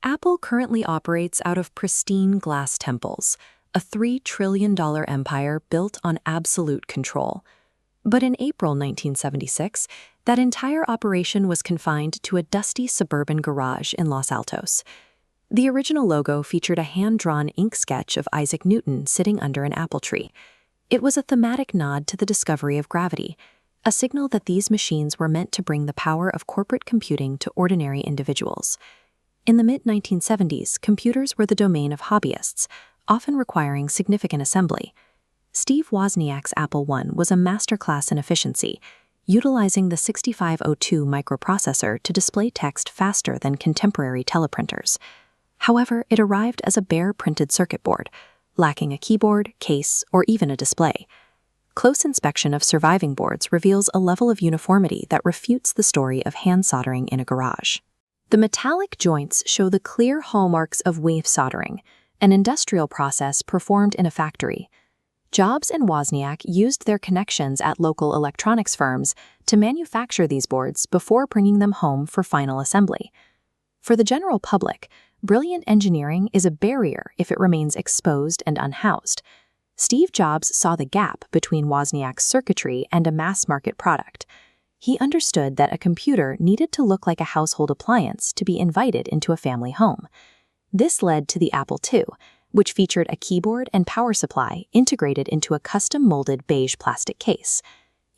Apple currently operates out of pristine glass temples, a $3 trillion empire built on absolute control. But in April 1976, that entire operation was confined to a dusty suburban garage in Los Altos. The original logo featured a hand-drawn ink sketch of Isaac Newton sitting under an apple tree. It was a thematic nod to the discovery of gravity, a signal that these machines were meant to bring the power of corporate computing to ordinary individuals. In the mid-1970s, computers were the domain of hobbyists, often requiring significant assembly. Steve Wozniak's Apple I was a masterclass in efficiency, utilizing the 6502 microprocessor to display text faster than contemporary teleprinters. However, it arrived as a bare printed circuit board, lacking a keyboard, case, or even a display. Close inspection of surviving boards reveals a level of uniformity that refutes the story of hand soldering in a garage. The metallic joints show the clear hallmarks of wave soldering, an industrial process performed in a factory. Jobs and Wozniak used their connections at local electronics firms to manufacture these boards before bringing them home for final assembly. For the general public, brilliant engineering is a barrier if it remains exposed and unhoused. Steve Jobs saw the gap between Wozniak's circuitry and a mass-market product. He understood that a computer needed to look like a household appliance to be invited into a family home. This led to the Apple II, which featured a keyboard and power supply integrated into a custom-molded beige plastic case.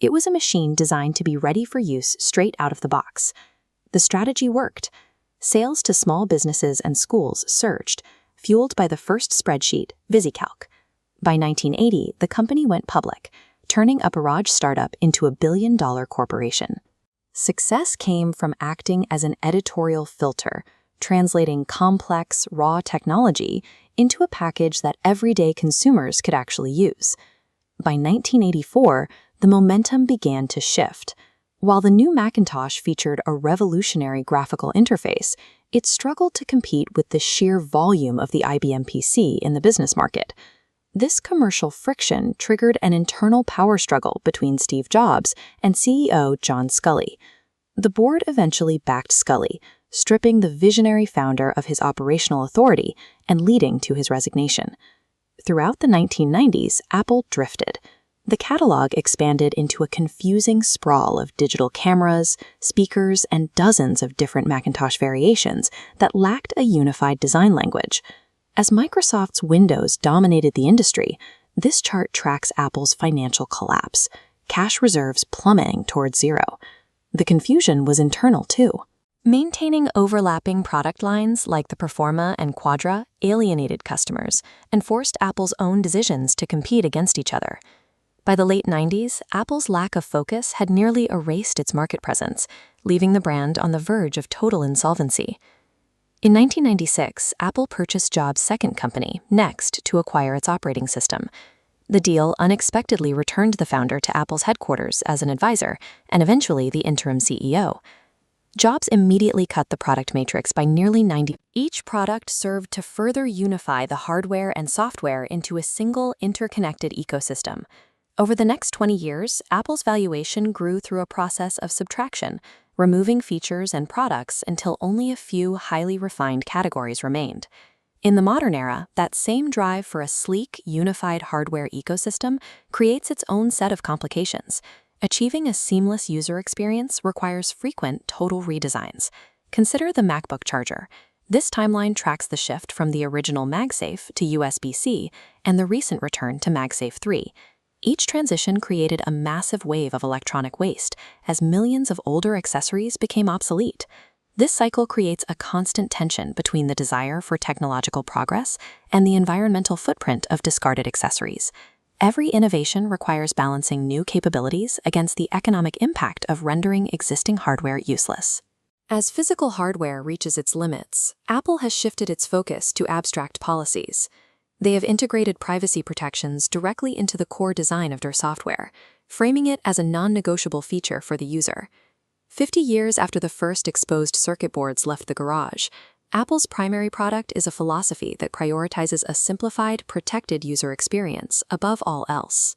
It was a machine designed to be ready for use straight out of the box. The strategy worked. Sales to small businesses and schools surged, fueled by the first spreadsheet, VisiCalc. By 1980, the company went public, turning a garage startup into a billion-dollar corporation. Success came from acting as an editorial filter, translating complex, raw technology into a package that everyday consumers could actually use. By 1984, the momentum began to shift. While the new Macintosh featured a revolutionary graphical interface, it struggled to compete with the sheer volume of the IBM PC in the business market. This commercial friction triggered an internal power struggle between Steve Jobs and CEO John Sculley. The board eventually backed Sculley, stripping the visionary founder of his operational authority and leading to his resignation. Throughout the 1990s, Apple drifted. The catalog expanded into a confusing sprawl of digital cameras, speakers, and dozens of different Macintosh variations that lacked a unified design language. As Microsoft's Windows dominated the industry, this chart tracks Apple's financial collapse, cash reserves plummeting towards zero. The confusion was internal, too. Maintaining overlapping product lines like the Performa and Quadra alienated customers and forced Apple's own decisions to compete against each other. By the late 90s, Apple's lack of focus had nearly erased its market presence, leaving the brand on the verge of total insolvency. In 1996, Apple purchased Jobs' second company, Next, to acquire its operating system. The deal unexpectedly returned the founder to Apple's headquarters as an advisor and eventually the interim CEO. Jobs immediately cut the product matrix by nearly 90%. Each product served to further unify the hardware and software into a single interconnected ecosystem. Over the next 20 years, Apple's valuation grew through a process of subtraction, removing features and products until only a few highly refined categories remained. In the modern era, that same drive for a sleek, unified hardware ecosystem creates its own set of complications. Achieving a seamless user experience requires frequent total redesigns. Consider the MacBook charger. This timeline tracks the shift from the original MagSafe to USB-C and the recent return to MagSafe 3. Each transition created a massive wave of electronic waste as millions of older accessories became obsolete. This cycle creates a constant tension between the desire for technological progress and the environmental footprint of discarded accessories. Every innovation requires balancing new capabilities against the economic impact of rendering existing hardware useless. As physical hardware reaches its limits, Apple has shifted its focus to abstract policies. They have integrated privacy protections directly into the core design of their software, framing it as a non-negotiable feature for the user. 50 years after the first exposed circuit boards left the garage, Apple's primary product is a philosophy that prioritizes a simplified, protected user experience above all else.